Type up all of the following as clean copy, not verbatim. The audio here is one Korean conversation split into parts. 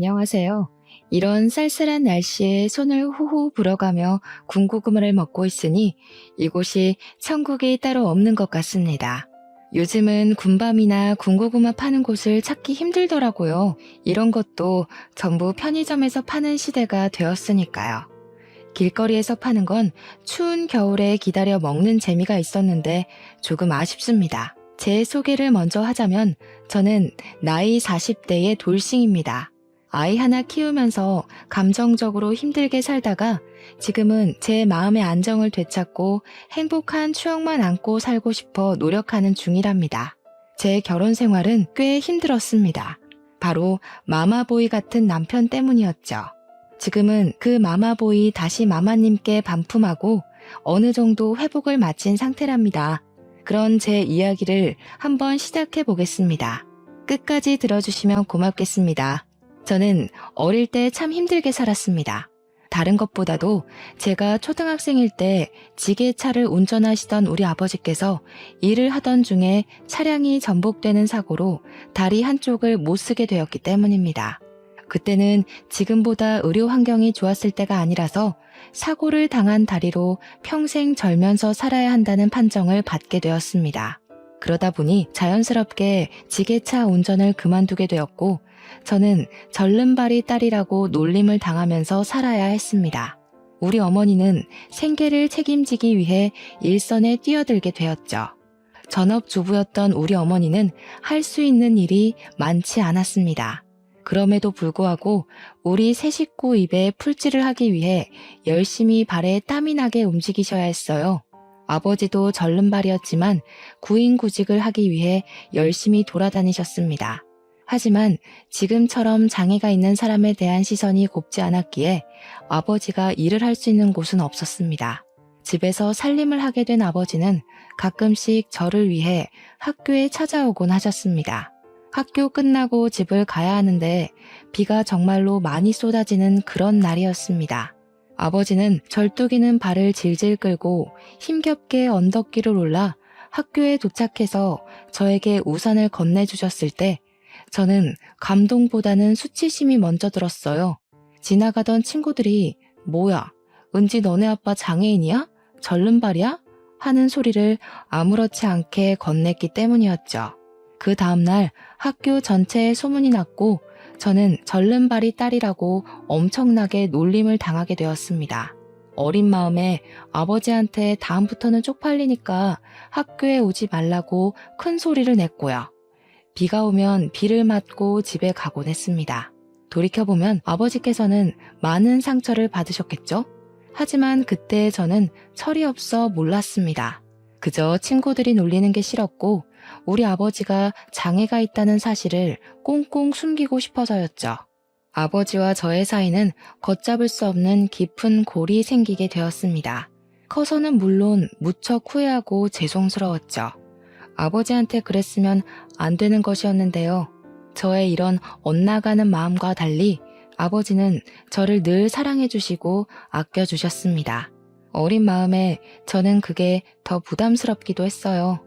안녕하세요. 이런 쌀쌀한 날씨에 손을 후후 불어가며 군고구마를 먹고 있으니 이곳이 천국이 따로 없는 것 같습니다. 요즘은 군밤이나 군고구마 파는 곳을 찾기 힘들더라고요. 이런 것도 전부 편의점에서 파는 시대가 되었으니까요. 길거리에서 파는 건 추운 겨울에 기다려 먹는 재미가 있었는데 조금 아쉽습니다. 제 소개를 먼저 하자면 저는 나이 40대의 돌싱입니다. 아이 하나 키우면서 감정적으로 힘들게 살다가 지금은 제 마음의 안정을 되찾고 행복한 추억만 안고 살고 싶어 노력하는 중이랍니다. 제 결혼 생활은 꽤 힘들었습니다. 바로 마마보이 같은 남편 때문이었죠. 지금은 그 마마보이 다시 마마님께 반품하고 어느 정도 회복을 마친 상태랍니다. 그런 제 이야기를 한번 시작해 보겠습니다. 끝까지 들어주시면 고맙겠습니다. 저는 어릴 때 참 힘들게 살았습니다. 다른 것보다도 제가 초등학생일 때 지게차를 운전하시던 우리 아버지께서 일을 하던 중에 차량이 전복되는 사고로 다리 한쪽을 못 쓰게 되었기 때문입니다. 그때는 지금보다 의료 환경이 좋았을 때가 아니라서 사고를 당한 다리로 평생 절면서 살아야 한다는 판정을 받게 되었습니다. 그러다 보니 자연스럽게 지게차 운전을 그만두게 되었고 저는 절름발이 딸이라고 놀림을 당하면서 살아야 했습니다. 우리 어머니는 생계를 책임지기 위해 일선에 뛰어들게 되었죠. 전업주부였던 우리 어머니는 할 수 있는 일이 많지 않았습니다. 그럼에도 불구하고 우리 세 식구 입에 풀칠을 하기 위해 열심히 발에 땀이 나게 움직이셔야 했어요. 아버지도 절름발이었지만 구인구직을 하기 위해 열심히 돌아다니셨습니다. 하지만 지금처럼 장애가 있는 사람에 대한 시선이 곱지 않았기에 아버지가 일을 할 수 있는 곳은 없었습니다. 집에서 살림을 하게 된 아버지는 가끔씩 저를 위해 학교에 찾아오곤 하셨습니다. 학교 끝나고 집을 가야 하는데 비가 정말로 많이 쏟아지는 그런 날이었습니다. 아버지는 절뚝이는 발을 질질 끌고 힘겹게 언덕길을 올라 학교에 도착해서 저에게 우산을 건네주셨을 때 저는 감동보다는 수치심이 먼저 들었어요. 지나가던 친구들이 뭐야, 은지 너네 아빠 장애인이야? 절름발이야? 하는 소리를 아무렇지 않게 건넸기 때문이었죠. 그 다음날 학교 전체에 소문이 났고 저는 절름발이 딸이라고 엄청나게 놀림을 당하게 되었습니다. 어린 마음에 아버지한테 다음부터는 쪽팔리니까 학교에 오지 말라고 큰 소리를 냈고요. 비가 오면 비를 맞고 집에 가곤 했습니다. 돌이켜보면 아버지께서는 많은 상처를 받으셨겠죠? 하지만 그때 저는 철이 없어 몰랐습니다. 그저 친구들이 놀리는 게 싫었고 우리 아버지가 장애가 있다는 사실을 꽁꽁 숨기고 싶어서였죠. 아버지와 저의 사이는 걷잡을 수 없는 깊은 골이 생기게 되었습니다. 커서는 물론 무척 후회하고 죄송스러웠죠. 아버지한테 그랬으면 안 되는 것이었는데요. 저의 이런 엇나가는 마음과 달리 아버지는 저를 늘 사랑해 주시고 아껴 주셨습니다. 어린 마음에 저는 그게 더 부담스럽기도 했어요.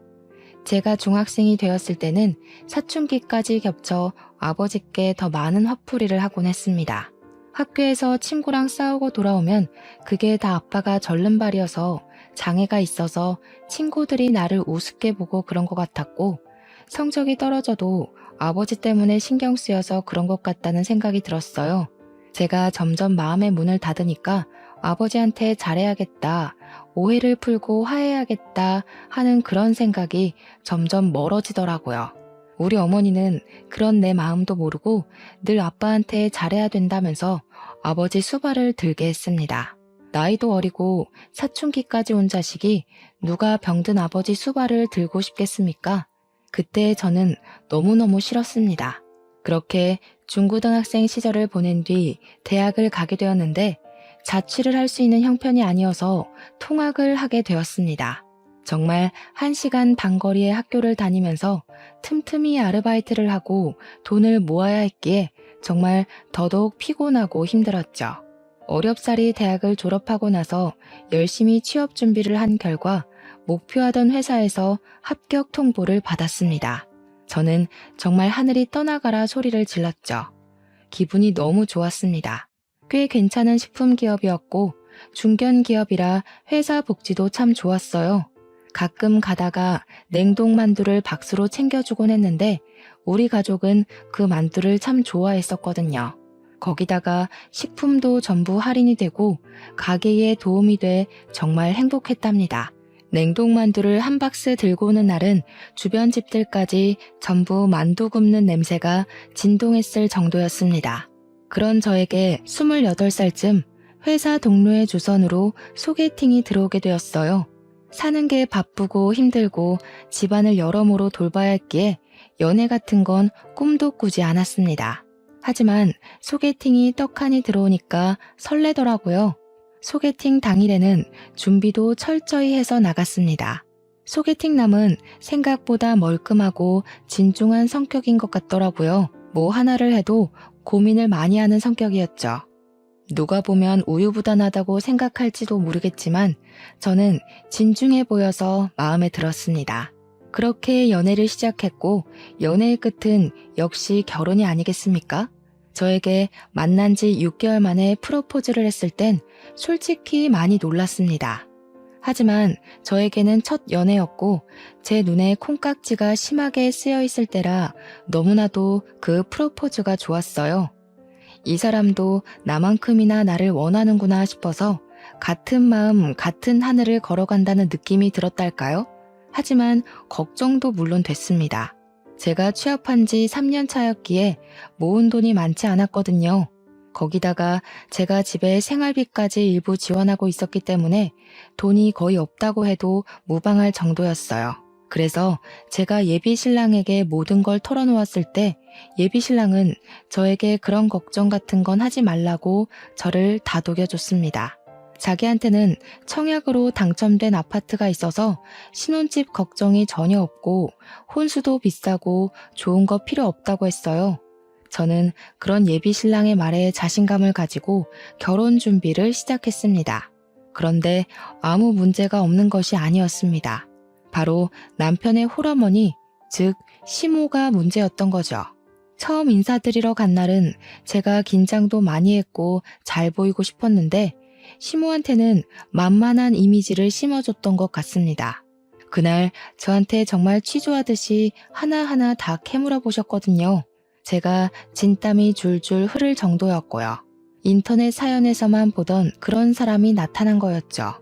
제가 중학생이 되었을 때는 사춘기까지 겹쳐 아버지께 더 많은 화풀이를 하곤 했습니다. 학교에서 친구랑 싸우고 돌아오면 그게 다 아빠가 절름발이어서 장애가 있어서 친구들이 나를 우습게 보고 그런 것 같았고 성적이 떨어져도 아버지 때문에 신경 쓰여서 그런 것 같다는 생각이 들었어요. 제가 점점 마음의 문을 닫으니까 아버지한테 잘해야겠다, 오해를 풀고 화해해야겠다 하는 그런 생각이 점점 멀어지더라고요. 우리 어머니는 그런 내 마음도 모르고 늘 아빠한테 잘해야 된다면서 아버지 수발을 들게 했습니다. 나이도 어리고 사춘기까지 온 자식이 누가 병든 아버지 수발을 들고 싶겠습니까? 그때 저는 너무너무 싫었습니다. 그렇게 중고등학생 시절을 보낸 뒤 대학을 가게 되었는데 자취를 할 수 있는 형편이 아니어서 통학을 하게 되었습니다. 정말 1시간 반 거리의 학교를 다니면서 틈틈이 아르바이트를 하고 돈을 모아야 했기에 정말 더더욱 피곤하고 힘들었죠. 어렵사리 대학을 졸업하고 나서 열심히 취업 준비를 한 결과 목표하던 회사에서 합격 통보를 받았습니다. 저는 정말 하늘이 떠나가라 소리를 질렀죠. 기분이 너무 좋았습니다. 꽤 괜찮은 식품 기업이었고 중견 기업이라 회사 복지도 참 좋았어요. 가끔 가다가 냉동 만두를 박스로 챙겨주곤 했는데 우리 가족은 그 만두를 참 좋아했었거든요. 거기다가 식품도 전부 할인이 되고 가게에 도움이 돼 정말 행복했답니다. 냉동 만두를 한 박스 들고 오는 날은 주변 집들까지 전부 만두 굽는 냄새가 진동했을 정도였습니다. 그런 저에게 28살쯤 회사 동료의 주선으로 소개팅이 들어오게 되었어요. 사는 게 바쁘고 힘들고 집안을 여러모로 돌봐야 했기에 연애 같은 건 꿈도 꾸지 않았습니다. 하지만 소개팅이 떡하니 들어오니까 설레더라고요. 소개팅 당일에는 준비도 철저히 해서 나갔습니다. 소개팅남은 생각보다 멀끔하고 진중한 성격인 것 같더라고요. 뭐 하나를 해도 고민을 많이 하는 성격이었죠. 누가 보면 우유부단하다고 생각할지도 모르겠지만 저는 진중해 보여서 마음에 들었습니다. 그렇게 연애를 시작했고 연애의 끝은 역시 결혼이 아니겠습니까? 저에게 만난 지 6개월 만에 프로포즈를 했을 땐 솔직히 많이 놀랐습니다. 하지만 저에게는 첫 연애였고 제 눈에 콩깍지가 심하게 쓰여 있을 때라 너무나도 그 프로포즈가 좋았어요. 이 사람도 나만큼이나 나를 원하는구나 싶어서 같은 마음 같은 하늘을 걸어간다는 느낌이 들었달까요? 하지만 걱정도 물론 됐습니다. 제가 취업한 지 3년 차였기에 모은 돈이 많지 않았거든요. 거기다가 제가 집에 생활비까지 일부 지원하고 있었기 때문에 돈이 거의 없다고 해도 무방할 정도였어요. 그래서 제가 예비 신랑에게 모든 걸 털어놓았을 때 예비 신랑은 저에게 그런 걱정 같은 건 하지 말라고 저를 다독여줬습니다. 자기한테는 청약으로 당첨된 아파트가 있어서 신혼집 걱정이 전혀 없고 혼수도 비싸고 좋은 거 필요 없다고 했어요. 저는 그런 예비 신랑의 말에 자신감을 가지고 결혼 준비를 시작했습니다. 그런데 아무 문제가 없는 것이 아니었습니다. 바로 남편의 홀어머니, 즉 시모가 문제였던 거죠. 처음 인사드리러 간 날은 제가 긴장도 많이 했고 잘 보이고 싶었는데 시모한테는 만만한 이미지를 심어줬던 것 같습니다. 그날 저한테 정말 취조하듯이 하나하나 다 캐물어 보셨거든요. 제가 진땀이 줄줄 흐를 정도였고요. 인터넷 사연에서만 보던 그런 사람이 나타난 거였죠.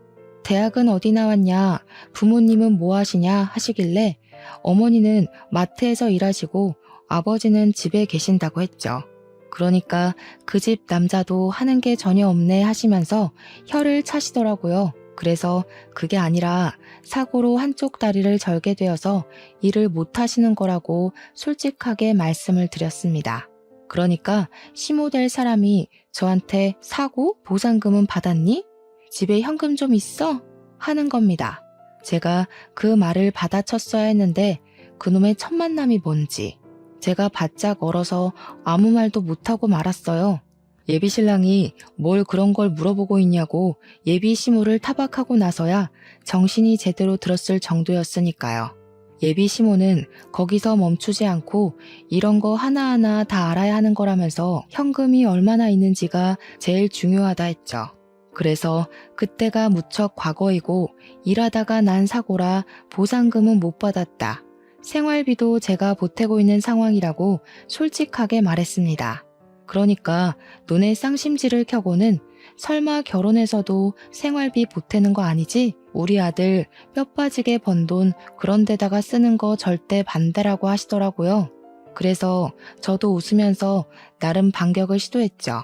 대학은 어디 나왔냐, 부모님은 뭐 하시냐 하시길래 어머니는 마트에서 일하시고 아버지는 집에 계신다고 했죠. 그러니까 그 집 남자도 하는 게 전혀 없네 하시면서 혀를 차시더라고요. 그래서 그게 아니라 사고로 한쪽 다리를 절게 되어서 일을 못 하시는 거라고 솔직하게 말씀을 드렸습니다. 그러니까 시모될 사람이 저한테 사고 보상금은 받았니? 집에 현금 좀 있어? 하는 겁니다. 제가 그 말을 받아쳤어야 했는데 그놈의 첫 만남이 뭔지 제가 바짝 얼어서 아무 말도 못하고 말았어요. 예비 신랑이 뭘 그런 걸 물어보고 있냐고 예비 시모를 타박하고 나서야 정신이 제대로 들었을 정도였으니까요. 예비 시모는 거기서 멈추지 않고 이런 거 하나하나 다 알아야 하는 거라면서 현금이 얼마나 있는지가 제일 중요하다 했죠. 그래서 그때가 무척 과거이고 일하다가 난 사고라 보상금은 못 받았다. 생활비도 제가 보태고 있는 상황이라고 솔직하게 말했습니다. 그러니까 눈에 쌍심지를 켜고는 설마 결혼해서도 생활비 보태는 거 아니지? 우리 아들 뼈 빠지게 번 돈 그런 데다가 쓰는 거 절대 반대라고 하시더라고요. 그래서 저도 웃으면서 나름 반격을 시도했죠.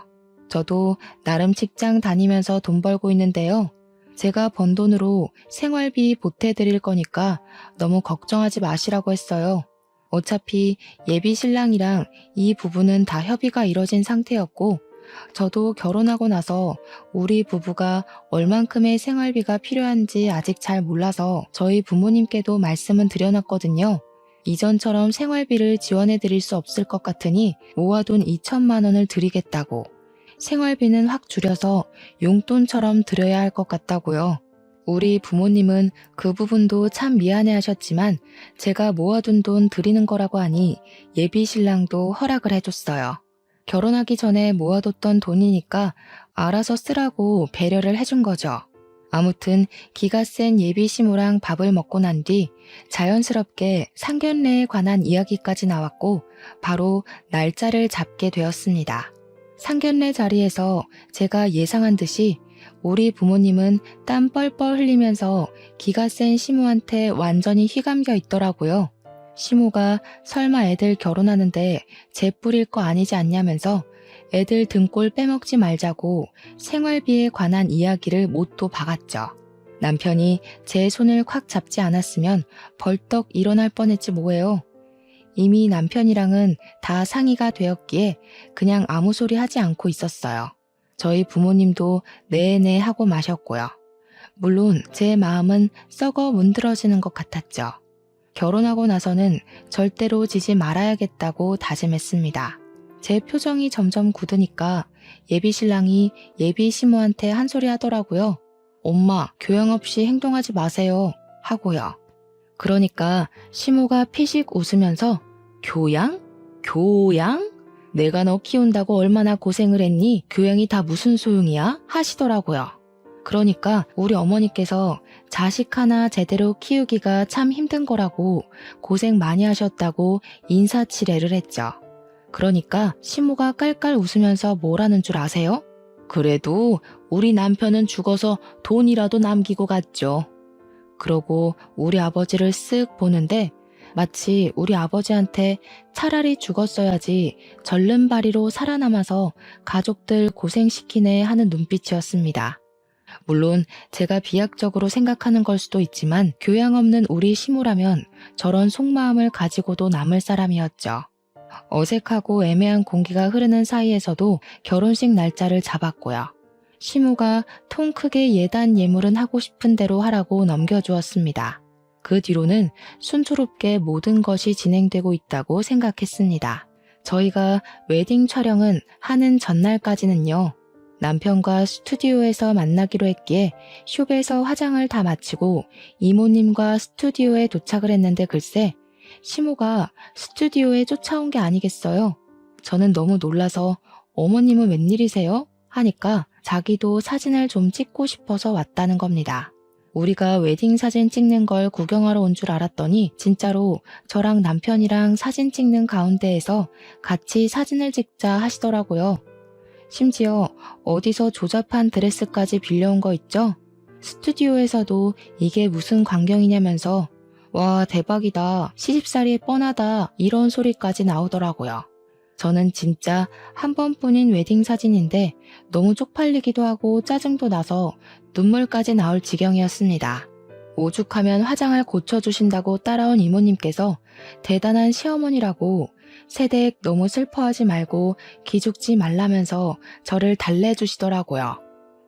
저도 나름 직장 다니면서 돈 벌고 있는데요. 제가 번 돈으로 생활비 보태드릴 거니까 너무 걱정하지 마시라고 했어요. 어차피 예비 신랑이랑 이 부분은 다 협의가 이뤄진 상태였고 저도 결혼하고 나서 우리 부부가 얼만큼의 생활비가 필요한지 아직 잘 몰라서 저희 부모님께도 말씀은 드려놨거든요. 이전처럼 생활비를 지원해드릴 수 없을 것 같으니 모아둔 2천만 원을 드리겠다고. 생활비는 확 줄여서 용돈처럼 드려야 할 것 같다고요. 우리 부모님은 그 부분도 참 미안해 하셨지만 제가 모아둔 돈 드리는 거라고 하니 예비 신랑도 허락을 해줬어요. 결혼하기 전에 모아뒀던 돈이니까 알아서 쓰라고 배려를 해준 거죠. 아무튼 기가 센 예비 시모랑 밥을 먹고 난 뒤 자연스럽게 상견례에 관한 이야기까지 나왔고 바로 날짜를 잡게 되었습니다. 상견례 자리에서 제가 예상한 듯이 우리 부모님은 땀 뻘뻘 흘리면서 기가 센 시모한테 완전히 휘감겨 있더라고요. 시모가 설마 애들 결혼하는데 재 뿌릴 거 아니지 않냐면서 애들 등골 빼먹지 말자고 생활비에 관한 이야기를 못도 박았죠. 남편이 제 손을 콱 잡지 않았으면 벌떡 일어날 뻔했지 뭐예요. 이미 남편이랑은 다 상의가 되었기에 그냥 아무 소리 하지 않고 있었어요. 저희 부모님도 네네 하고 마셨고요. 물론 제 마음은 썩어 문드러지는 것 같았죠. 결혼하고 나서는 절대로 지지 말아야겠다고 다짐했습니다. 제 표정이 점점 굳으니까 예비 신랑이 예비 시모한테 한 소리 하더라고요. 엄마, 교양 없이 행동하지 마세요. 하고요. 그러니까 시모가 피식 웃으면서 교양? 교양? 내가 너 키운다고 얼마나 고생을 했니? 교양이 다 무슨 소용이야? 하시더라고요. 그러니까 우리 어머니께서 자식 하나 제대로 키우기가 참 힘든 거라고 고생 많이 하셨다고 인사치레를 했죠. 그러니까 시모가 깔깔 웃으면서 뭐라는 줄 아세요? 그래도 우리 남편은 죽어서 돈이라도 남기고 갔죠. 그러고 우리 아버지를 쓱 보는데 마치 우리 아버지한테 차라리 죽었어야지 절름발이로 살아남아서 가족들 고생시키네 하는 눈빛이었습니다. 물론 제가 비약적으로 생각하는 걸 수도 있지만 교양 없는 우리 시모라면 저런 속마음을 가지고도 남을 사람이었죠. 어색하고 애매한 공기가 흐르는 사이에서도 결혼식 날짜를 잡았고요. 시모가 통 크게 예단 예물은 하고 싶은 대로 하라고 넘겨주었습니다. 그 뒤로는 순조롭게 모든 것이 진행되고 있다고 생각했습니다. 저희가 웨딩 촬영은 하는 전날까지는요. 남편과 스튜디오에서 만나기로 했기에 숍에서 화장을 다 마치고 이모님과 스튜디오에 도착을 했는데 글쎄 시모가 스튜디오에 쫓아온 게 아니겠어요. 저는 너무 놀라서 어머님은 웬일이세요? 하니까 자기도 사진을 좀 찍고 싶어서 왔다는 겁니다. 우리가 웨딩 사진 찍는 걸 구경하러 온 줄 알았더니 진짜로 저랑 남편이랑 사진 찍는 가운데에서 같이 사진을 찍자 하시더라고요. 심지어 어디서 조잡한 드레스까지 빌려온 거 있죠? 스튜디오에서도 이게 무슨 광경이냐면서 와 대박이다, 시집살이 뻔하다 이런 소리까지 나오더라고요. 저는 진짜 한 번뿐인 웨딩 사진인데 너무 쪽팔리기도 하고 짜증도 나서 눈물까지 나올 지경이었습니다. 오죽하면 화장을 고쳐주신다고 따라온 이모님께서 대단한 시어머니라고 세댁 너무 슬퍼하지 말고 기죽지 말라면서 저를 달래주시더라고요.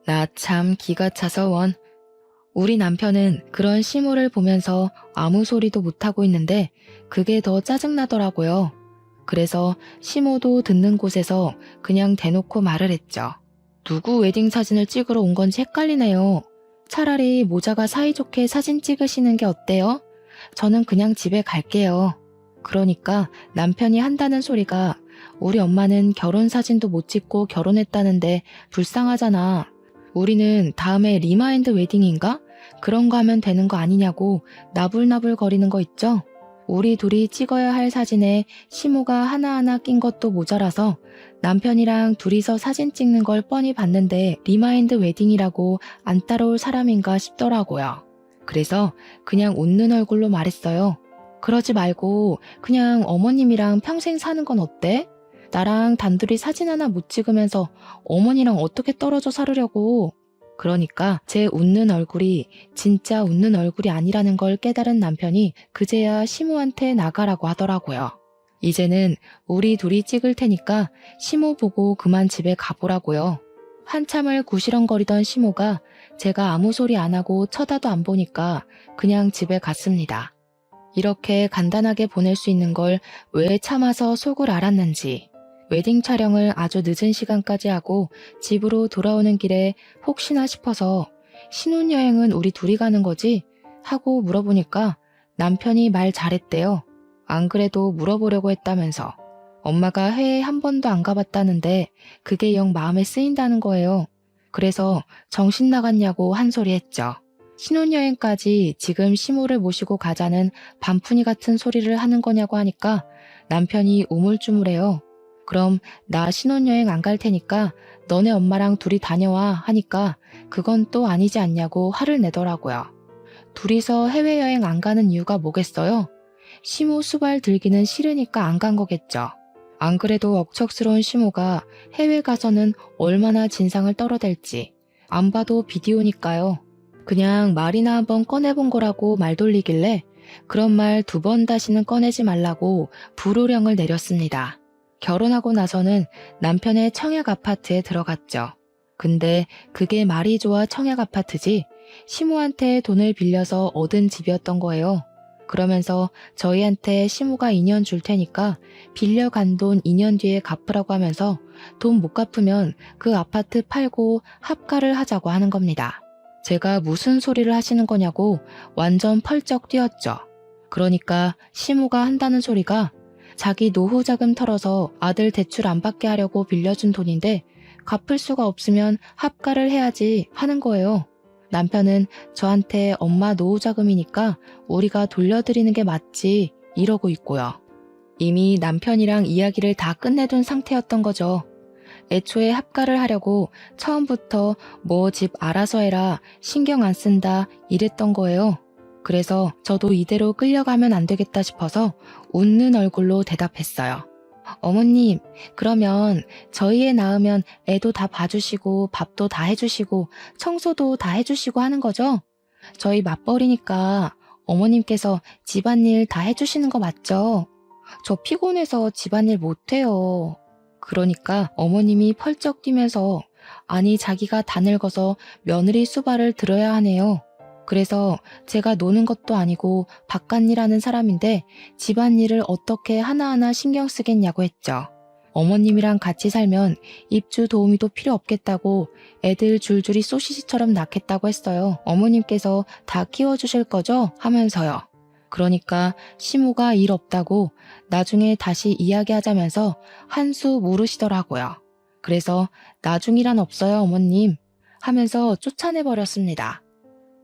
나 참 기가 차서 원. 우리 남편은 그런 시모를 보면서 아무 소리도 못하고 있는데 그게 더 짜증나더라고요. 그래서 시모도 듣는 곳에서 그냥 대놓고 말을 했죠. 누구 웨딩 사진을 찍으러 온 건지 헷갈리네요. 차라리 모자가 사이좋게 사진 찍으시는 게 어때요? 저는 그냥 집에 갈게요. 그러니까 남편이 한다는 소리가 우리 엄마는 결혼 사진도 못 찍고 결혼했다는데 불쌍하잖아. 우리는 다음에 리마인드 웨딩인가? 그런 거 하면 되는 거 아니냐고 나불나불 거리는 거 있죠? 우리 둘이 찍어야 할 사진에 시모가 하나하나 낀 것도 모자라서 남편이랑 둘이서 사진 찍는 걸 뻔히 봤는데 리마인드 웨딩이라고 안 따라올 사람인가 싶더라고요. 그래서 그냥 웃는 얼굴로 말했어요. 그러지 말고 그냥 어머님이랑 평생 사는 건 어때? 나랑 단둘이 사진 하나 못 찍으면서 어머니랑 어떻게 떨어져 살으려고. 그러니까 제 웃는 얼굴이 진짜 웃는 얼굴이 아니라는 걸 깨달은 남편이 그제야 시모한테 나가라고 하더라고요. 이제는 우리 둘이 찍을 테니까 시모 보고 그만 집에 가보라고요. 한참을 구시렁거리던 시모가 제가 아무 소리 안 하고 쳐다도 안 보니까 그냥 집에 갔습니다. 이렇게 간단하게 보낼 수 있는 걸 왜 참아서 속을 알았는지. 웨딩 촬영을 아주 늦은 시간까지 하고 집으로 돌아오는 길에 혹시나 싶어서 신혼여행은 우리 둘이 가는 거지? 하고 물어보니까 남편이 말 잘했대요. 안 그래도 물어보려고 했다면서. 엄마가 해외에 한 번도 안 가봤다는데 그게 영 마음에 쓰인다는 거예요. 그래서 정신 나갔냐고 한 소리 했죠. 신혼여행까지 지금 시모를 모시고 가자는 반푼이 같은 소리를 하는 거냐고 하니까 남편이 우물쭈물해요. 그럼 나 신혼여행 안 갈 테니까 너네 엄마랑 둘이 다녀와 하니까 그건 또 아니지 않냐고 화를 내더라고요. 둘이서 해외여행 안 가는 이유가 뭐겠어요? 시모 수발 들기는 싫으니까 안 간 거겠죠. 안 그래도 억척스러운 시모가 해외 가서는 얼마나 진상을 떨어댈지 안 봐도 비디오니까요. 그냥 말이나 한번 꺼내본 거라고 말 돌리길래 그런 말 2번 다시는 꺼내지 말라고 불호령을 내렸습니다. 결혼하고 나서는 남편의 청약 아파트에 들어갔죠. 근데 그게 말이 좋아 청약 아파트지 시모한테 돈을 빌려서 얻은 집이었던 거예요. 그러면서 저희한테 시모가 2년 줄 테니까 빌려간 돈 2년 뒤에 갚으라고 하면서 돈 못 갚으면 그 아파트 팔고 합가를 하자고 하는 겁니다. 제가 무슨 소리를 하시는 거냐고 완전 펄쩍 뛰었죠. 그러니까 시모가 한다는 소리가 자기 노후 자금 털어서 아들 대출 안 받게 하려고 빌려준 돈인데 갚을 수가 없으면 합가를 해야지 하는 거예요. 남편은 저한테 엄마 노후 자금이니까 우리가 돌려드리는 게 맞지 이러고 있고요. 이미 남편이랑 이야기를 다 끝내둔 상태였던 거죠. 애초에 합가를 하려고 처음부터 뭐 집 알아서 해라 신경 안 쓴다 이랬던 거예요. 그래서 저도 이대로 끌려가면 안 되겠다 싶어서 웃는 얼굴로 대답했어요. 어머님, 그러면 저희 애 낳으면 애도 다 봐주시고 밥도 다 해주시고 청소도 다 해주시고 하는 거죠? 저희 맞벌이니까 어머님께서 집안일 다 해주시는 거 맞죠? 저 피곤해서 집안일 못해요. 그러니까 어머님이 펄쩍 뛰면서 아니 자기가 다 늙어서 며느리 수발을 들어야 하네요. 그래서 제가 노는 것도 아니고 바깥일 하는 사람인데 집안일을 어떻게 하나하나 신경 쓰겠냐고 했죠. 어머님이랑 같이 살면 입주 도우미도 필요 없겠다고 애들 줄줄이 소시지처럼 낳겠다고 했어요. 어머님께서 다 키워주실 거죠? 하면서요. 그러니까 시모가 일 없다고 나중에 다시 이야기하자면서 한 수 물으시더라고요. 그래서 나중이란 없어요 어머님 하면서 쫓아내버렸습니다.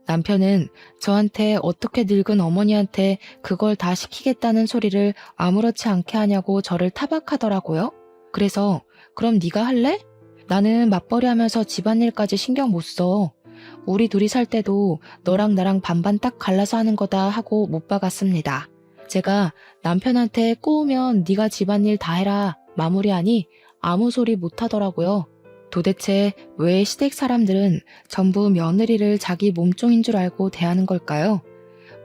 남편은 저한테 어떻게 늙은 어머니한테 그걸 다 시키겠다는 소리를 아무렇지 않게 하냐고 저를 타박하더라고요. 그래서 그럼 네가 할래? 나는 맞벌이 하면서 집안일까지 신경 못 써. 우리 둘이 살 때도 너랑 나랑 반반 딱 갈라서 하는 거다 하고 못 박았습니다. 제가 남편한테 꼬우면 네가 집안일 다 해라 마무리하니 아무 소리 못 하더라고요. 도대체 왜 시댁 사람들은 전부 며느리를 자기 몸종인 줄 알고 대하는 걸까요?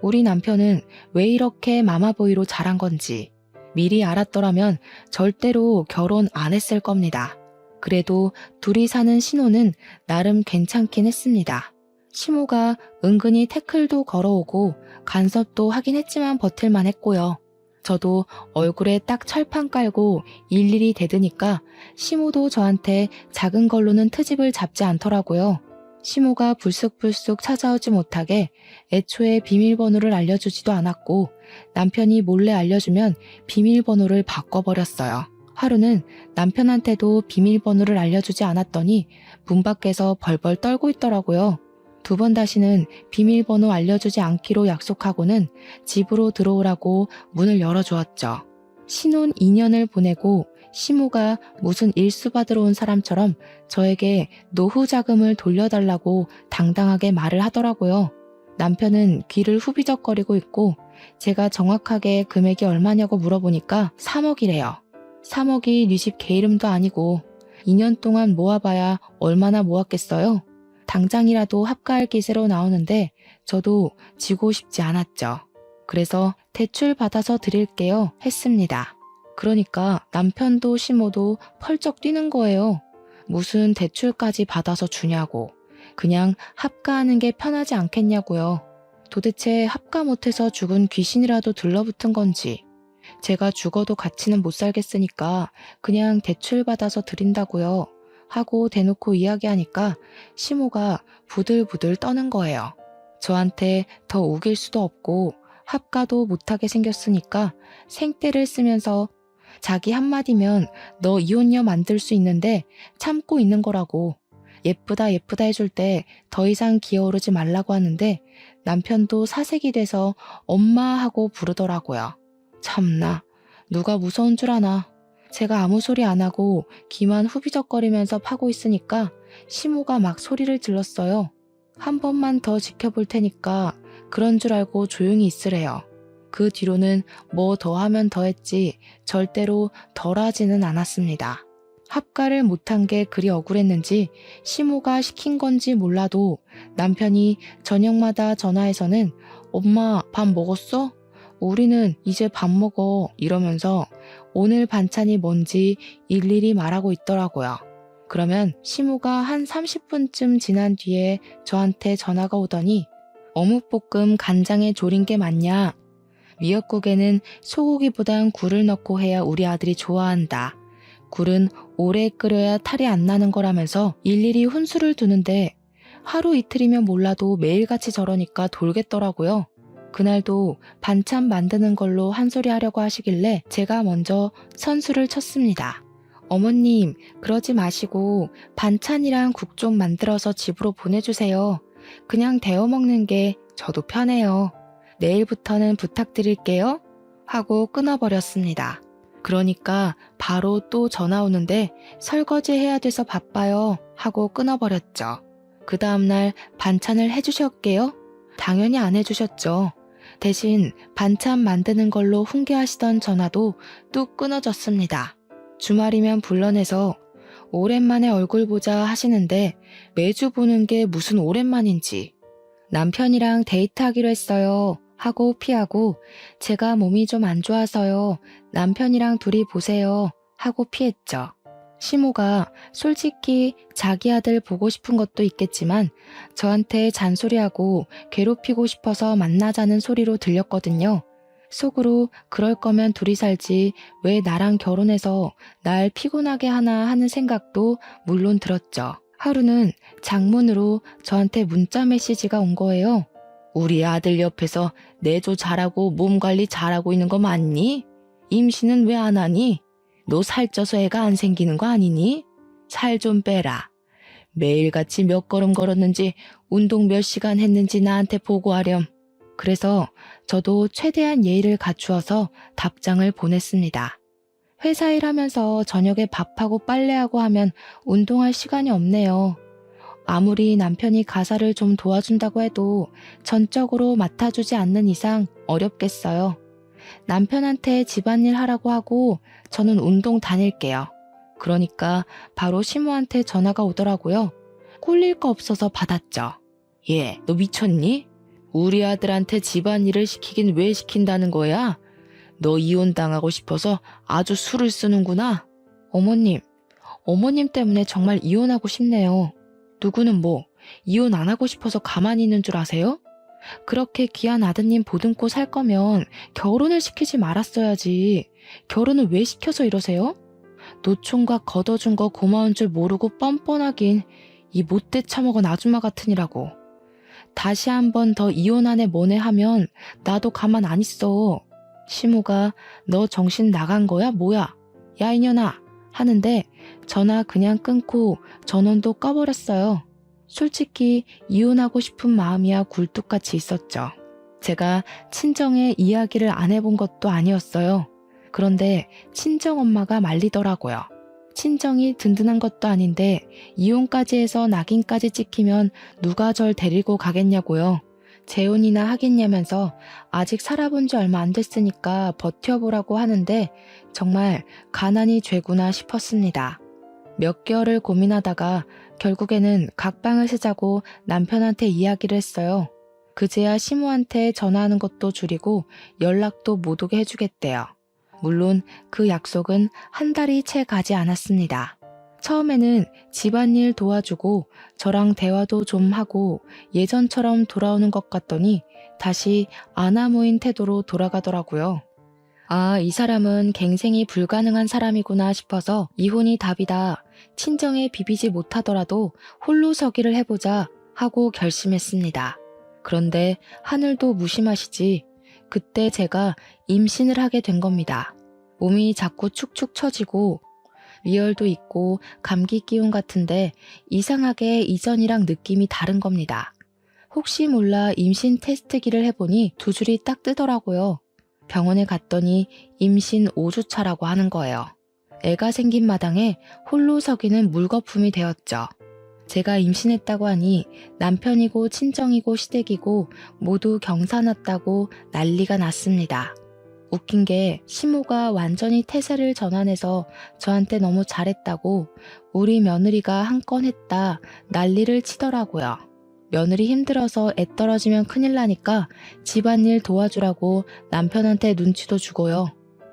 우리 남편은 왜 이렇게 마마보이로 자란 건지 미리 알았더라면 절대로 결혼 안 했을 겁니다. 그래도 둘이 사는 신호는 나름 괜찮긴 했습니다. 시모가 은근히 태클도 걸어오고 간섭도 하긴 했지만 버틸만 했고요. 저도 얼굴에 딱 철판 깔고 일일이 대드니까 시모도 저한테 작은 걸로는 트집을 잡지 않더라고요. 시모가 불쑥불쑥 찾아오지 못하게 애초에 비밀번호를 알려주지도 않았고 남편이 몰래 알려주면 비밀번호를 바꿔버렸어요. 하루는 남편한테도 비밀번호를 알려주지 않았더니 문 밖에서 벌벌 떨고 있더라고요. 2번 다시는 비밀번호 알려주지 않기로 약속하고는 집으로 들어오라고 문을 열어주었죠. 신혼 2년을 보내고 시모가 무슨 일수 받으러 온 사람처럼 저에게 노후 자금을 돌려달라고 당당하게 말을 하더라고요. 남편은 귀를 후비적거리고 있고 제가 정확하게 금액이 얼마냐고 물어보니까 3억이래요. 3억이 네 집 개 이름도 아니고 2년 동안 모아봐야 얼마나 모았겠어요? 당장이라도 합가할 기세로 나오는데 저도 지고 싶지 않았죠. 그래서 대출 받아서 드릴게요 했습니다. 그러니까 남편도 시모도 펄쩍 뛰는 거예요. 무슨 대출까지 받아서 주냐고. 그냥 합가하는 게 편하지 않겠냐고요. 도대체 합가 못해서 죽은 귀신이라도 들러붙은 건지. 제가 죽어도 같이는 못 살겠으니까 그냥 대출 받아서 드린다고요. 하고 대놓고 이야기하니까 시모가 부들부들 떠는 거예요. 저한테 더 우길 수도 없고 합가도 못하게 생겼으니까 생떼를 쓰면서 자기 한마디면 너 이혼녀 만들 수 있는데 참고 있는 거라고. 예쁘다 예쁘다 해줄 때 더 이상 기어오르지 말라고 하는데 남편도 사색이 돼서 엄마 하고 부르더라고요. 참나, 누가 무서운 줄 아나. 제가 아무 소리 안 하고 귀만 후비적거리면서 파고 있으니까 시모가 막 소리를 질렀어요. 한 번만 더 지켜볼 테니까 그런 줄 알고 조용히 있으래요. 그 뒤로는 뭐 더 하면 더 했지 절대로 덜 하지는 않았습니다. 합가를 못한 게 그리 억울했는지 시모가 시킨 건지 몰라도 남편이 저녁마다 전화해서는 엄마 밥 먹었어? 우리는 이제 밥 먹어 이러면서 오늘 반찬이 뭔지 일일이 말하고 있더라고요. 그러면 시모가 한 30분쯤 지난 뒤에 저한테 전화가 오더니 어묵볶음 간장에 졸인 게 맞냐? 미역국에는 소고기보단 굴을 넣고 해야 우리 아들이 좋아한다. 굴은 오래 끓여야 탈이 안 나는 거라면서 일일이 훈수를 두는데 하루 이틀이면 몰라도 매일같이 저러니까 돌겠더라고요. 그날도 반찬 만드는 걸로 한 소리 하려고 하시길래 제가 먼저 선수를 쳤습니다. 어머님, 그러지 마시고 반찬이랑 국 좀 만들어서 집으로 보내주세요. 그냥 데워 먹는 게 저도 편해요. 내일부터는 부탁드릴게요. 하고 끊어버렸습니다. 그러니까 바로 또 전화 오는데 설거지 해야 돼서 바빠요. 하고 끊어버렸죠. 그 다음날 반찬을 해주셨게요? 당연히 안 해주셨죠. 대신 반찬 만드는 걸로 훈계하시던 전화도 뚝 끊어졌습니다. 주말이면 불러내서 오랜만에 얼굴 보자 하시는데 매주 보는 게 무슨 오랜만인지. 남편이랑 데이트하기로 했어요. 하고 피하고 제가 몸이 좀 안 좋아서요. 남편이랑 둘이 보세요. 하고 피했죠. 시모가 솔직히 자기 아들 보고 싶은 것도 있겠지만 저한테 잔소리하고 괴롭히고 싶어서 만나자는 소리로 들렸거든요. 속으로 그럴 거면 둘이 살지 왜 나랑 결혼해서 날 피곤하게 하나 하는 생각도 물론 들었죠. 하루는 장문으로 저한테 문자 메시지가 온 거예요. 우리 아들 옆에서 내조 잘하고 몸 관리 잘하고 있는 거 맞니? 임신은 왜 안 하니? 너 살쪄서 애가 안 생기는 거 아니니? 살 좀 빼라. 매일같이 몇 걸음 걸었는지 운동 몇 시간 했는지 나한테 보고하렴. 그래서 저도 최대한 예의를 갖추어서 답장을 보냈습니다. 회사 일하면서 저녁에 밥하고 빨래하고 하면 운동할 시간이 없네요. 아무리 남편이 가사를 좀 도와준다고 해도 전적으로 맡아주지 않는 이상 어렵겠어요. 남편한테 집안일 하라고 하고 저는 운동 다닐게요. 그러니까 바로 시모한테 전화가 오더라고요. 꼴릴 거 없어서 받았죠. 얘, 너 미쳤니? 우리 아들한테 집안일을 시키긴 왜 시킨다는 거야? 너 이혼당하고 싶어서 아주 수를 쓰는구나. 어머님 때문에 정말 이혼하고 싶네요. 누구는 뭐 이혼 안 하고 싶어서 가만히 있는 줄 아세요? 그렇게 귀한 아드님 보듬고 살 거면 결혼을 시키지 말았어야지. 결혼을 왜 시켜서 이러세요? 노총각 걷어준 거 고마운 줄 모르고 뻔뻔하긴 이 못돼 처먹은 아줌마 같으니라고. 다시 한 번 더 이혼하네 뭐네 하면 나도 가만 안 있어. 시모가 너 정신 나간 거야 뭐야? 야 이년아 하는데 전화 그냥 끊고 전원도 꺼버렸어요. 솔직히 이혼하고 싶은 마음이야 굴뚝같이 있었죠. 제가 친정에 이야기를 안 해본 것도 아니었어요. 그런데 친정엄마가 말리더라고요. 친정이 든든한 것도 아닌데 이혼까지 해서 낙인까지 찍히면 누가 절 데리고 가겠냐고요. 재혼이나 하겠냐면서 아직 살아본 지 얼마 안 됐으니까 버텨보라고 하는데 정말 가난이 죄구나 싶었습니다. 몇 개월을 고민하다가 결국에는 각방을 쓰자고 남편한테 이야기를 했어요. 그제야 시모한테 전화하는 것도 줄이고 연락도 못 오게 해주겠대요. 물론 그 약속은 한 달이 채 가지 않았습니다. 처음에는 집안일 도와주고 저랑 대화도 좀 하고 예전처럼 돌아오는 것 같더니 다시 아나무인 태도로 돌아가더라고요. 아, 이 사람은 갱생이 불가능한 사람이구나 싶어서 이혼이 답이다. 친정에 비비지 못하더라도 홀로 서기를 해보자 하고 결심했습니다. 그런데 하늘도 무심하시지. 그때 제가 임신을 하게 된 겁니다. 몸이 자꾸 축축 처지고 위열도 있고 감기 기운 같은데 이상하게 이전이랑 느낌이 다른 겁니다. 혹시 몰라 임신 테스트기를 해보니 두 줄이 딱 뜨더라고요. 병원에 갔더니 임신 5주차라고 하는 거예요. 애가 생긴 마당에 홀로 서기는 물거품이 되었죠. 제가 임신했다고 하니 남편이고 친정이고 시댁이고 모두 경사났다고 난리가 났습니다. 웃긴 게 시모가 완전히 태세를 전환해서 저한테 너무 잘했다고 우리 며느리가 한 건 했다 난리를 치더라고요. 며느리 힘들어서 애 떨어지면 큰일 나니까 집안일 도와주라고 남편한테 눈치도 주고요.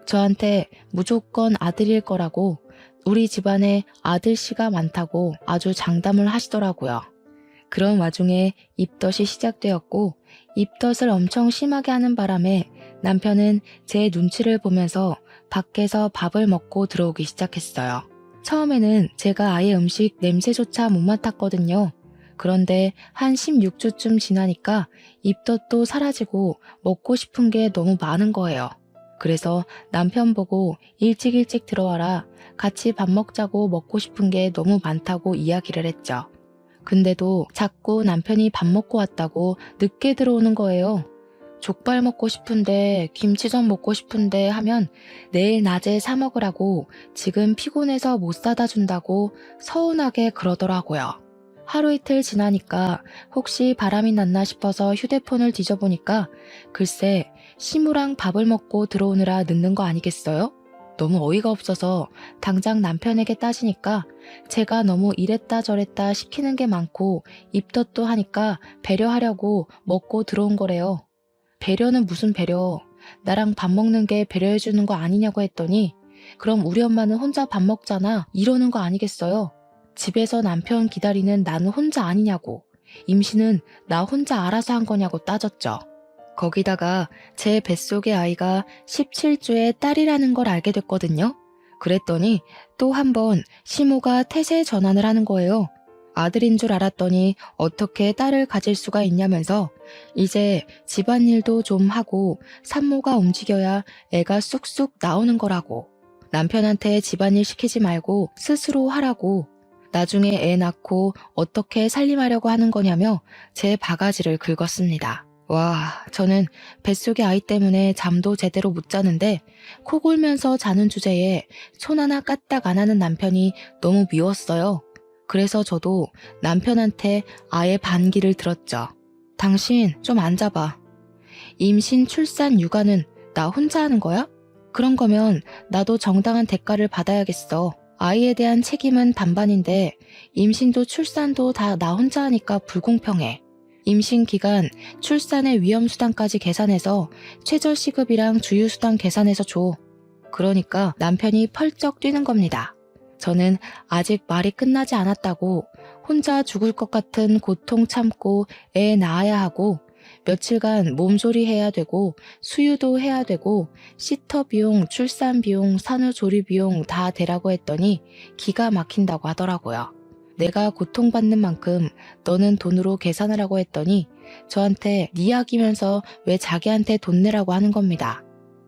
저한테 무조건 아들일 거라고 우리 집안에 아들씨가 많다고 아주 장담을 하시더라고요. 그런 와중에 입덧이 시작되었고 입덧을 엄청 심하게 하는 바람에 남편은 제 눈치를 보면서 밖에서 밥을 먹고 들어오기 시작했어요. 처음에는 제가 아예 음식 냄새조차 못 맡았거든요. 그런데 한 16주쯤 지나니까 입덧도 사라지고 먹고 싶은 게 너무 많은 거예요. 그래서 남편 보고 일찍 들어와라. 같이 밥 먹자고 먹고 싶은 게 너무 많다고 이야기를 했죠. 근데도 자꾸 남편이 밥 먹고 왔다고 늦게 들어오는 거예요. 족발 먹고 싶은데 김치전 먹고 싶은데 하면 내일 낮에 사 먹으라고 지금 피곤해서 못 사다 준다고 서운하게 그러더라고요. 하루 이틀 지나니까 혹시 바람이 났나 싶어서 휴대폰을 뒤져보니까 글쎄 시무랑 밥을 먹고 들어오느라 늦는 거 아니겠어요? 너무 어이가 없어서 당장 남편에게 따지니까 제가 너무 이랬다 저랬다 시키는 게 많고 입덧도 하니까 배려하려고 먹고 들어온 거래요. 배려는 무슨 배려? 나랑 밥 먹는 게 배려해주는 거 아니냐고 했더니 그럼 우리 엄마는 혼자 밥 먹잖아 이러는 거 아니겠어요? 집에서 남편 기다리는 나는 혼자 아니냐고, 임신은 나 혼자 알아서 한 거냐고 따졌죠. 거기다가 제 뱃속의 아이가 17주의 딸이라는 걸 알게 됐거든요. 그랬더니 또 한 번 시모가 태세 전환을 하는 거예요. 아들인 줄 알았더니 어떻게 딸을 가질 수가 있냐면서 이제 집안일도 좀 하고 산모가 움직여야 애가 쑥쑥 나오는 거라고, 남편한테 집안일 시키지 말고 스스로 하라고, 나중에 애 낳고 어떻게 살림하려고 하는 거냐며 제 바가지를 긁었습니다. 와, 저는 뱃속의 아이 때문에 잠도 제대로 못 자는데 코 골면서 자는 주제에 손 하나 까딱 안 하는 남편이 너무 미웠어요. 그래서 저도 남편한테 아예 반기를 들었죠. 당신 좀 앉아봐. 임신, 출산, 육아는 나 혼자 하는 거야? 그런 거면 나도 정당한 대가를 받아야겠어. 아이에 대한 책임은 반반인데 임신도 출산도 다 나 혼자 하니까 불공평해. 임신 기간, 출산의 위험수당까지 계산해서 최저시급이랑 주휴수당 계산해서 줘. 그러니까 남편이 펄쩍 뛰는 겁니다. 저는 아직 말이 끝나지 않았다고 혼자 죽을 것 같은 고통 참고 애 낳아야 하고 며칠간 몸조리 해야 되고 수유도 해야 되고 시터 비용, 출산 비용, 산후조리 비용 다 대라고 했더니 기가 막힌다고 하더라고요. 내가 고통받는 만큼 너는 돈으로 계산하라고 했더니 저한테 네 약이면서 왜 자기한테 돈 내라고 하는 겁니다.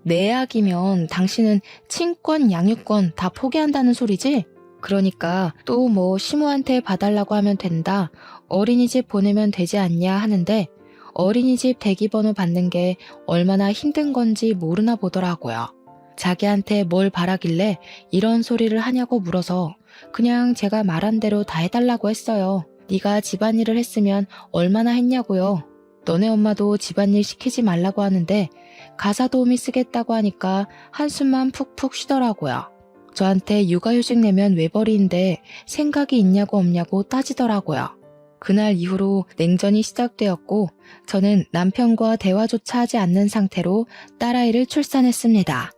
내 약이면 당신은 친권, 양육권 다 포기한다는 소리지? 그러니까 또 뭐 시모한테 봐달라고 하면 된다, 어린이집 보내면 되지 않냐 하는데 어린이집 대기번호 받는 게 얼마나 힘든 건지 모르나 보더라고요. 자기한테 뭘 바라길래 이런 소리를 하냐고 물어서 그냥 제가 말한 대로 다 해달라고 했어요. 네가 집안일을 했으면 얼마나 했냐고요. 너네 엄마도 집안일 시키지 말라고 하는데 가사 도우미 쓰겠다고 하니까 한숨만 푹푹 쉬더라고요. 저한테 육아휴직 내면 외벌이인데 생각이 있냐고 없냐고 따지더라고요. 그날 이후로 냉전이 시작되었고 저는 남편과 대화조차 하지 않는 상태로 딸아이를 출산했습니다.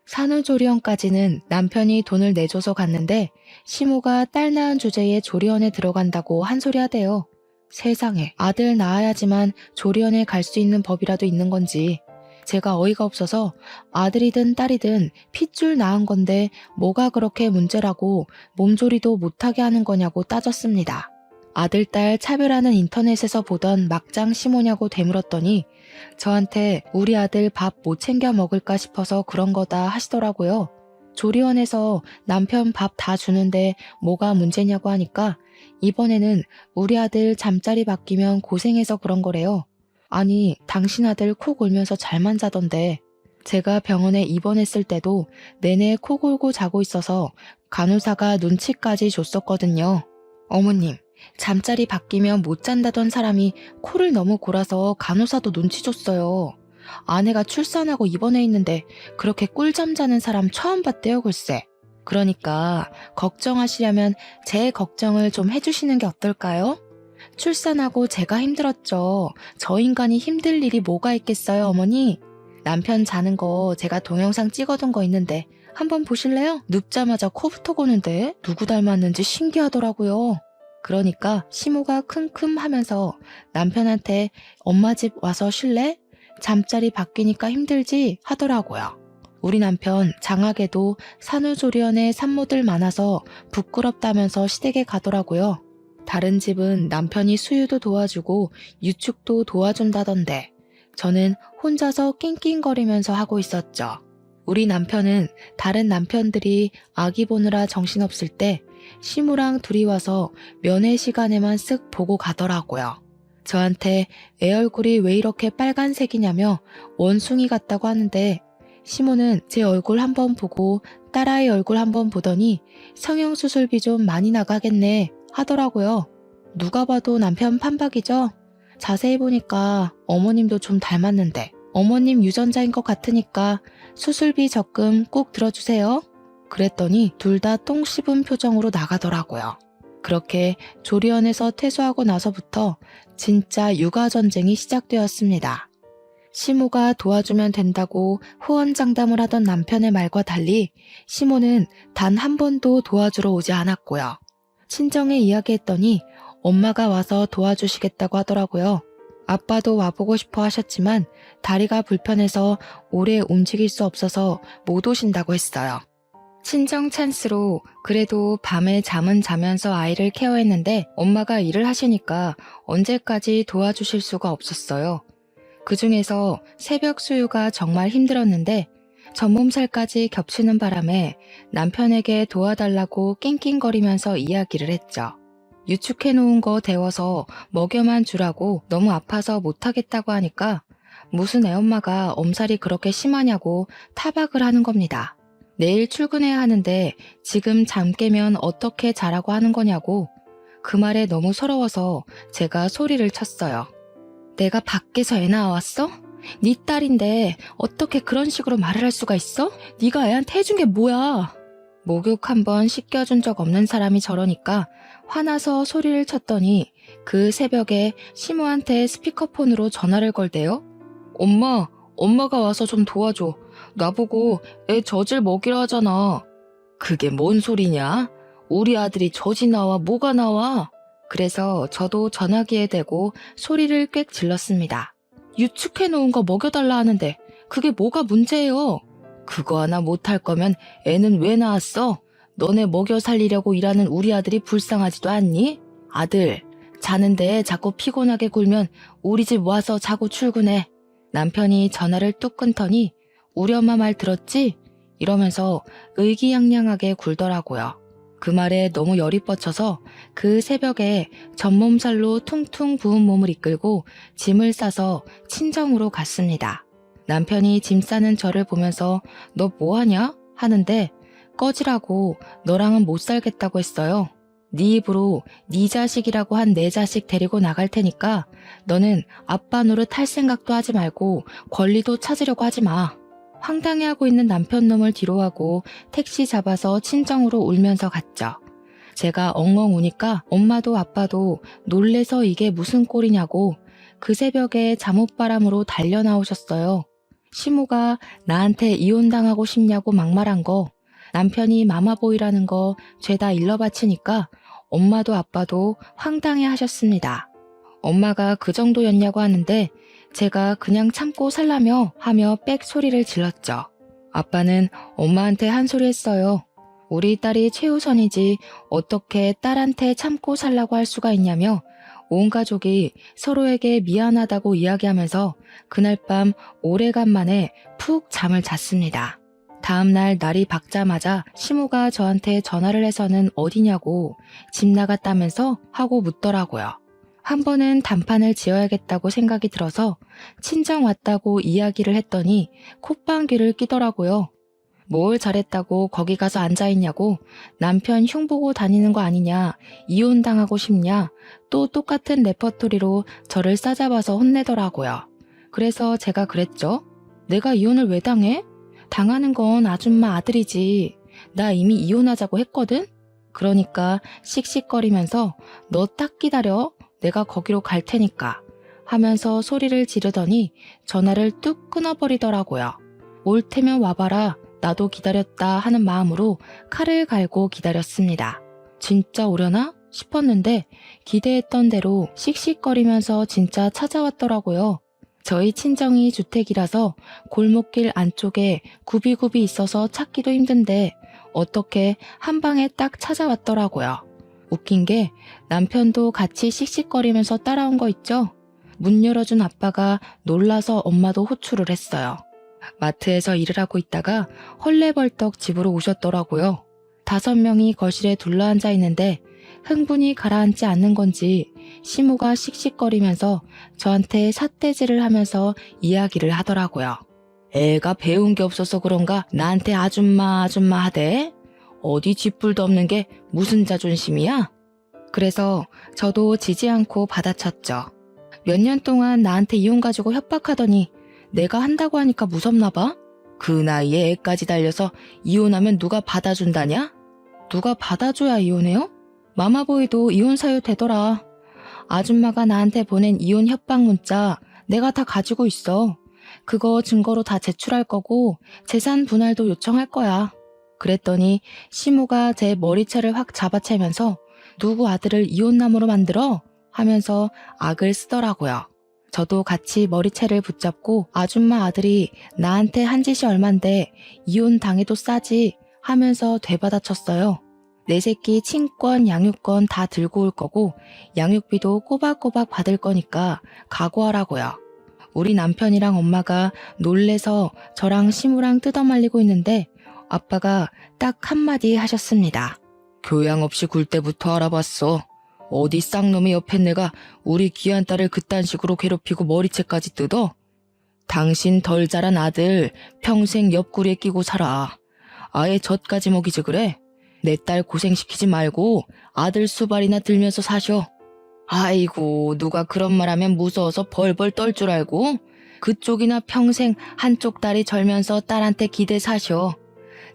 산후조리원까지는 남편이 돈을 내줘서 갔는데 시모가 딸 낳은 주제에 조리원에 들어간다고 한 소리 하대요. 세상에, 아들 낳아야지만 조리원에 갈 수 있는 법이라도 있는 건지. 제가 어이가 없어서 아들이든 딸이든 핏줄 낳은 건데 뭐가 그렇게 문제라고 몸조리도 못하게 하는 거냐고 따졌습니다. 아들, 딸 차별하는 인터넷에서 보던 막장 시모냐고 되물었더니 저한테 우리 아들 밥 못 챙겨 먹을까 싶어서 그런 거다 하시더라고요. 조리원에서 남편 밥 다 주는데 뭐가 문제냐고 하니까 이번에는 우리 아들 잠자리 바뀌면 고생해서 그런 거래요. 아니, 당신 아들 코 골면서 잘만 자던데. 제가 병원에 입원했을 때도 내내 코 골고 자고 있어서 간호사가 눈치까지 줬었거든요. 어머님, 잠자리 바뀌면 못 잔다던 사람이 코를 너무 골아서 간호사도 눈치 줬어요. 아내가 출산하고 입원해 있는데 그렇게 꿀잠 자는 사람 처음 봤대요, 글쎄. 그러니까 걱정하시려면 제 걱정을 좀 해주시는 게 어떨까요? 출산하고 제가 힘들었죠. 저 인간이 힘들 일이 뭐가 있겠어요, 어머니? 남편 자는 거 제가 동영상 찍어둔 거 있는데 한번 보실래요? 눕자마자 코부터 고는데 누구 닮았는지 신기하더라고요. 그러니까 시모가 킁킁 하면서 남편한테 엄마 집 와서 쉴래? 잠자리 바뀌니까 힘들지? 하더라고요. 우리 남편 장하게도 산후조리원에 산모들 많아서 부끄럽다면서 시댁에 가더라고요. 다른 집은 남편이 수유도 도와주고 유축도 도와준다던데 저는 혼자서 낑낑거리면서 하고 있었죠. 우리 남편은 다른 남편들이 아기 보느라 정신없을 때 시무랑 둘이 와서 면회 시간에만 쓱 보고 가더라고요. 저한테 애 얼굴이 왜 이렇게 빨간색이냐며 원숭이 같다고 하는데 시모는 제 얼굴 한번 보고 딸아이 얼굴 한번 보더니 성형수술비 좀 많이 나가겠네 하더라고요. 누가 봐도 남편 판박이죠? 자세히 보니까 어머님도 좀 닮았는데 어머님 유전자인 것 같으니까 수술비 적금 꼭 들어주세요. 그랬더니 둘 다 똥 씹은 표정으로 나가더라고요. 그렇게 조리원에서 퇴소하고 나서부터 진짜 육아전쟁이 시작되었습니다. 시모가 도와주면 된다고 호언장담을 하던 남편의 말과 달리 시모는 단 한 번도 도와주러 오지 않았고요. 친정에 이야기했더니 엄마가 와서 도와주시겠다고 하더라고요. 아빠도 와보고 싶어 하셨지만 다리가 불편해서 오래 움직일 수 없어서 못 오신다고 했어요. 친정 찬스로 그래도 밤에 잠은 자면서 아이를 케어했는데 엄마가 일을 하시니까 언제까지 도와주실 수가 없었어요. 그중에서 새벽 수유가 정말 힘들었는데 전몸살까지 겹치는 바람에 남편에게 도와달라고 낑낑거리면서 이야기를 했죠. 유축해놓은 거 데워서 먹여만 주라고 너무 아파서 못하겠다고 하니까 무슨 애엄마가 엄살이 그렇게 심하냐고 타박을 하는 겁니다. 내일 출근해야 하는데 지금 잠 깨면 어떻게 자라고 하는 거냐고. 그 말에 너무 서러워서 제가 소리를 쳤어요. 내가 밖에서 애 낳아왔어? 네 딸인데 어떻게 그런 식으로 말을 할 수가 있어? 네가 애한테 해준 게 뭐야? 목욕 한번 씻겨준 적 없는 사람이 저러니까 화나서 소리를 쳤더니 그 새벽에 시모한테 스피커폰으로 전화를 걸대요. 엄마가 와서 좀 도와줘. 나보고 애 젖을 먹이라 하잖아. 그게 뭔 소리냐? 우리 아들이 젖이 나와 뭐가 나와? 그래서 저도 전화기에 대고 소리를 꽥 질렀습니다. 유축해놓은 거 먹여달라 하는데 그게 뭐가 문제예요? 그거 하나 못할 거면 애는 왜 낳았어? 너네 먹여 살리려고 일하는 우리 아들이 불쌍하지도 않니? 아들, 자는데 자꾸 피곤하게 굴면 우리 집 와서 자고 출근해. 남편이 전화를 뚝 끊더니 우리 엄마 말 들었지? 이러면서 의기양양하게 굴더라고요. 그 말에 너무 열이 뻗쳐서 그 새벽에 전몸살로 퉁퉁 부은 몸을 이끌고 짐을 싸서 친정으로 갔습니다. 남편이 짐 싸는 저를 보면서 너 뭐하냐? 하는데 꺼지라고 너랑은 못 살겠다고 했어요. 네 입으로 네 자식이라고 한 내 자식 데리고 나갈 테니까 너는 아빠 노릇 할 생각도 하지 말고 권리도 찾으려고 하지 마. 황당해하고 있는 남편 놈을 뒤로하고 택시 잡아서 친정으로 울면서 갔죠. 제가 엉엉 우니까 엄마도 아빠도 놀래서 이게 무슨 꼴이냐고 그 새벽에 잠옷바람으로 달려 나오셨어요. 시모가 나한테 이혼당하고 싶냐고 막말한 거, 남편이 마마보이라는 거 죄다 일러바치니까 엄마도 아빠도 황당해 하셨습니다. 엄마가 그 정도였냐고 하는데 제가 그냥 참고 살라며 하며 빽 소리를 질렀죠. 아빠는 엄마한테 한 소리 했어요. 우리 딸이 최우선이지 어떻게 딸한테 참고 살라고 할 수가 있냐며 온 가족이 서로에게 미안하다고 이야기하면서 그날 밤 오래간만에 푹 잠을 잤습니다. 다음날 날이 밝자마자 시모가 저한테 전화를 해서는 어디냐고 집 나갔다면서 하고 묻더라고요. 한 번은 단판을 지어야겠다고 생각이 들어서 친정 왔다고 이야기를 했더니 콧방귀를 끼더라고요. 뭘 잘했다고 거기 가서 앉아있냐고, 남편 흉보고 다니는 거 아니냐, 이혼당하고 싶냐, 또 똑같은 레퍼토리로 저를 싸잡아서 혼내더라고요. 그래서 제가 그랬죠. 내가 이혼을 왜 당해? 당하는 건 아줌마 아들이지. 나 이미 이혼하자고 했거든? 그러니까 씩씩거리면서 너 딱 기다려. 내가 거기로 갈 테니까 하면서 소리를 지르더니 전화를 뚝 끊어버리더라고요. 올 테면 와봐라. 나도 기다렸다 하는 마음으로 칼을 갈고 기다렸습니다. 진짜 오려나 싶었는데 기대했던 대로 씩씩거리면서 진짜 찾아왔더라고요. 저희 친정이 주택이라서 골목길 안쪽에 굽이굽이 있어서 찾기도 힘든데 어떻게 한 방에 딱 찾아왔더라고요. 웃긴 게 남편도 같이 씩씩거리면서 따라온 거 있죠? 문 열어준 아빠가 놀라서 엄마도 호출을 했어요. 마트에서 일을 하고 있다가 헐레벌떡 집으로 오셨더라고요. 5명이 거실에 둘러앉아 있는데 흥분이 가라앉지 않는 건지 시모가 씩씩거리면서 저한테 삿대질을 하면서 이야기를 하더라고요. 애가 배운 게 없어서 그런가 나한테 아줌마 아줌마 하대? 어디 쥐뿔도 없는 게 무슨 자존심이야? 그래서 저도 지지 않고 받아쳤죠. 몇 년 동안 나한테 이혼 가지고 협박하더니 내가 한다고 하니까 무섭나 봐? 그 나이에 애까지 달려서 이혼하면 누가 받아준다냐? 누가 받아줘야 이혼해요? 마마보이도 이혼 사유 되더라. 아줌마가 나한테 보낸 이혼 협박 문자 내가 다 가지고 있어. 그거 증거로 다 제출할 거고 재산 분할도 요청할 거야. 그랬더니 시모가 제 머리채를 확 잡아채면서 누구 아들을 이혼남으로 만들어? 하면서 악을 쓰더라고요. 저도 같이 머리채를 붙잡고 아줌마 아들이 나한테 한 짓이 얼만데 이혼 당해도 싸지 하면서 되받아쳤어요. 내 새끼 친권, 양육권 다 들고 올 거고 양육비도 꼬박꼬박 받을 거니까 각오하라고요. 우리 남편이랑 엄마가 놀래서 저랑 시무랑 뜯어말리고 있는데 아빠가 딱 한마디 하셨습니다. 교양 없이 굴 때부터 알아봤어. 어디 쌍놈의 옆에 내가 우리 귀한 딸을 그딴 식으로 괴롭히고 머리채까지 뜯어? 당신 덜 자란 아들 평생 옆구리에 끼고 살아. 아예 젖까지 먹이지 그래? 내 딸 고생시키지 말고 아들 수발이나 들면서 사셔. 아이고 누가 그런 말 하면 무서워서 벌벌 떨 줄 알고? 그쪽이나 평생 한쪽 다리 절면서 딸한테 기대 사셔.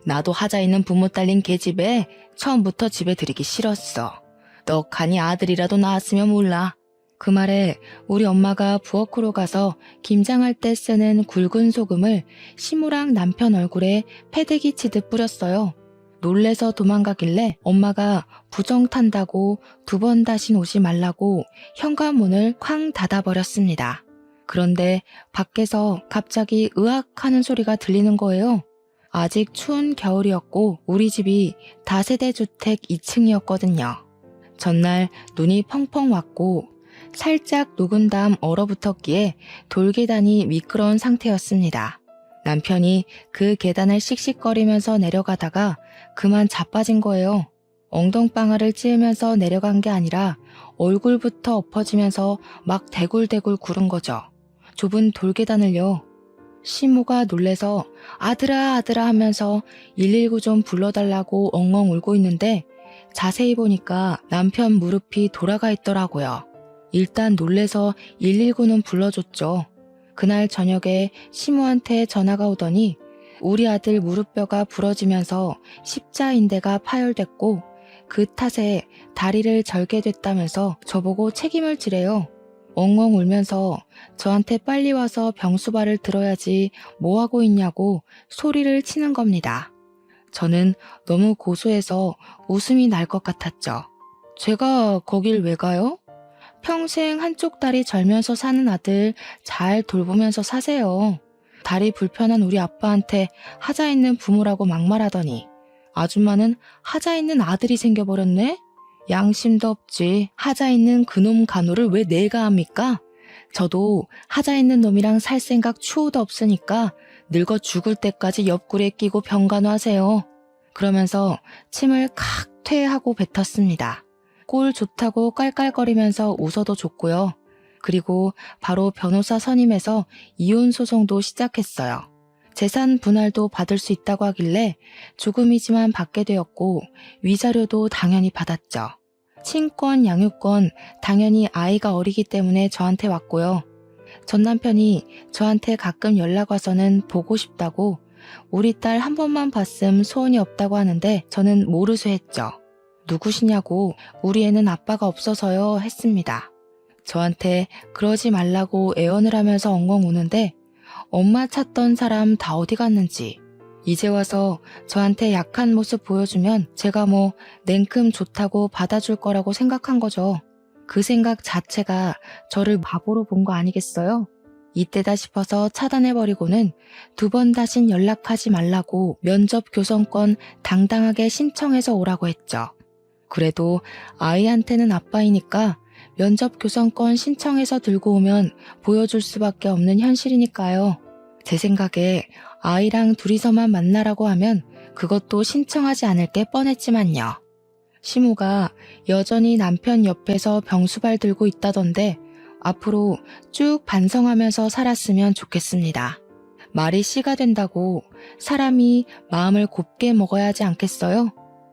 나도 하자 있는 부모 딸린 계집애 처음부터 집에 들이기 싫었어. 떡하니 아들이라도 낳았으면 몰라. 그 말에 우리 엄마가 부엌으로 가서 김장할 때 쓰는 굵은 소금을 시무랑 남편 얼굴에 패대기 치듯 뿌렸어요. 놀래서 도망가길래 엄마가 부정 탄다고 2번 다신 오지 말라고 현관문을 쾅 닫아버렸습니다. 그런데 밖에서 갑자기 으악 하는 소리가 들리는 거예요. 아직 추운 겨울이었고 우리 집이 다세대 주택 2층이었거든요. 전날 눈이 펑펑 왔고 살짝 녹은 다음 얼어붙었기에 돌계단이 미끄러운 상태였습니다. 남편이 그 계단을 씩씩거리면서 내려가다가 그만 자빠진 거예요. 엉덩방아를 찌으면서 내려간 게 아니라 얼굴부터 엎어지면서 막 대굴대굴 구른 거죠. 좁은 돌계단을요. 시모가 놀래서 아들아 아들아 하면서 119 좀 불러달라고 엉엉 울고 있는데 자세히 보니까 남편 무릎이 돌아가 있더라고요. 일단 놀래서 119는 불러줬죠. 그날 저녁에 시모한테 전화가 오더니 우리 아들 무릎뼈가 부러지면서 십자인대가 파열됐고 그 탓에 다리를 절게 됐다면서 저보고 책임을 지래요. 엉엉 울면서 저한테 빨리 와서 병수발을 들어야지 뭐하고 있냐고 소리를 치는 겁니다. 저는 너무 고소해서 웃음이 날 것 같았죠. 제가 거길 왜 가요? 평생 한쪽 다리 절면서 사는 아들 잘 돌보면서 사세요. 다리 불편한 우리 아빠한테 하자 있는 부모라고 막말하더니 아줌마는 하자 있는 아들이 생겨버렸네? 양심도 없지. 하자 있는 그놈 간호를 왜 내가 합니까? 저도 하자 있는 놈이랑 살 생각 추호도 없으니까 늙어 죽을 때까지 옆구리에 끼고 병간호하세요. 그러면서 침을 칵 퇴하고 뱉었습니다. 꼴 좋다고 깔깔거리면서 웃어도 좋고요. 그리고 바로 변호사 선임해서 이혼 소송도 시작했어요. 재산 분할도 받을 수 있다고 하길래 조금이지만 받게 되었고 위자료도 당연히 받았죠. 친권, 양육권 당연히 아이가 어리기 때문에 저한테 왔고요. 전 남편이 저한테 가끔 연락 와서는 보고 싶다고 우리 딸 한 번만 봤음 소원이 없다고 하는데 저는 모르쇠 했죠. 누구시냐고 우리 애는 아빠가 없어서요 했습니다. 저한테 그러지 말라고 애원을 하면서 엉엉 우는데 엄마 찾던 사람 다 어디 갔는지 이제 와서 저한테 약한 모습 보여주면 제가 뭐 냉큼 좋다고 받아줄 거라고 생각한 거죠. 그 생각 자체가 저를 바보로 본 거 아니겠어요? 이때다 싶어서 차단해버리고는 2번 다신 연락하지 말라고 면접 교섭권 당당하게 신청해서 오라고 했죠. 그래도 아이한테는 아빠이니까 면접 교섭권 신청해서 들고 오면 보여줄 수밖에 없는 현실이니까요. 제 생각에 아이랑 둘이서만 만나라고 하면 그것도 신청하지 않을 게 뻔했지만요. 시모가 여전히 남편 옆에서 병수발 들고 있다던데 앞으로 쭉 반성하면서 살았으면 좋겠습니다. 말이 씨가 된다고 사람이 마음을 곱게 먹어야 하지 않겠어요?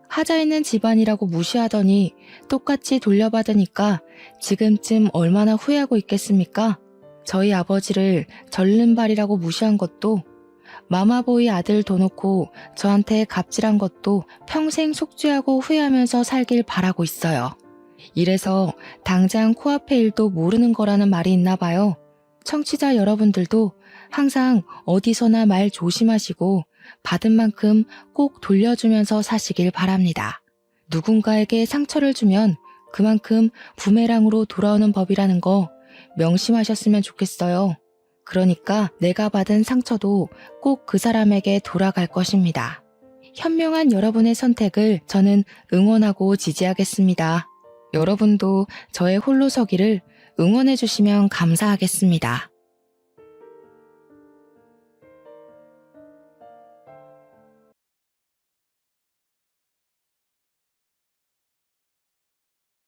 하자 있는 집안이라고 무시하더니 똑같이 돌려받으니까 지금쯤 얼마나 후회하고 있겠습니까? 저희 아버지를 절름발이라고 무시한 것도 마마보이 아들 둬 놓고 저한테 갑질한 것도 평생 속죄하고 후회하면서 살길 바라고 있어요. 이래서 당장 코앞의 일도 모르는 거라는 말이 있나 봐요. 청취자 여러분들도 항상 어디서나 말 조심하시고 받은 만큼 꼭 돌려주면서 사시길 바랍니다. 누군가에게 상처를 주면 그만큼 부메랑으로 돌아오는 법이라는 거 명심하셨으면 좋겠어요. 그러니까 내가 받은 상처도 꼭 그 사람에게 돌아갈 것입니다. 현명한 여러분의 선택을 저는 응원하고 지지하겠습니다. 여러분도 저의 홀로서기를 응원해 주시면 감사하겠습니다.